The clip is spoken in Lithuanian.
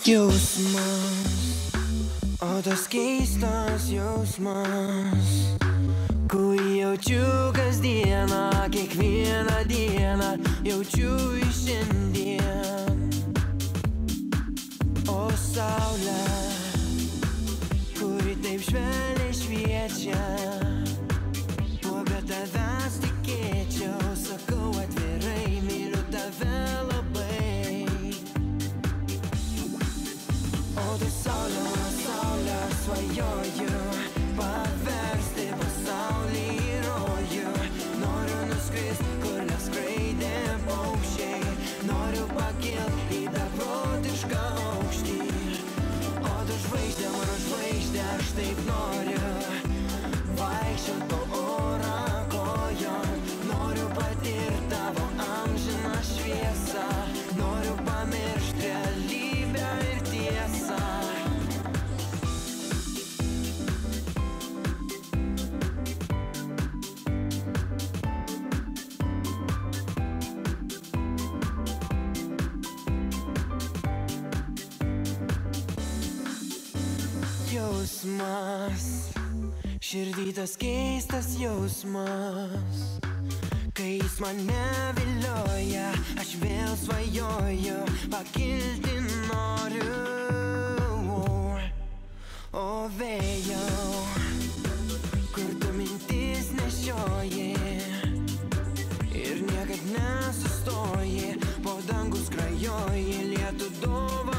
Jausmas, o tas keistas jausmas, kurį jaučiu kasdieną, kiekvieną dieną, jaučiu iš šiandien. O saulė, kuri taip švelniai šviečia, kuo be tavęs tikėčiau, sakau atvirai, myliu tave labai. O tu saulė, saulė, svajoju paversti pasaulį į rojų. Noriu nuskrist, kur neskraidė paukščiai, noriu pakilt į beprotišką aukštį. O tu žvaigždė, mano žvaigždė, aš taip noriu vaikščiot po orą kojom. Noriu patirt tavo amžiną šviesą, noriu pamiršt realybę ir tiesą. Jausmas, širdį tas keistas jausmas, kai jis mane vilioja, aš vėl svajoju, pakilti noriu. O vėjau, kur tu mintis nešioji ir niekad nesustoji, po dangų skrajoji, lietų dovaną.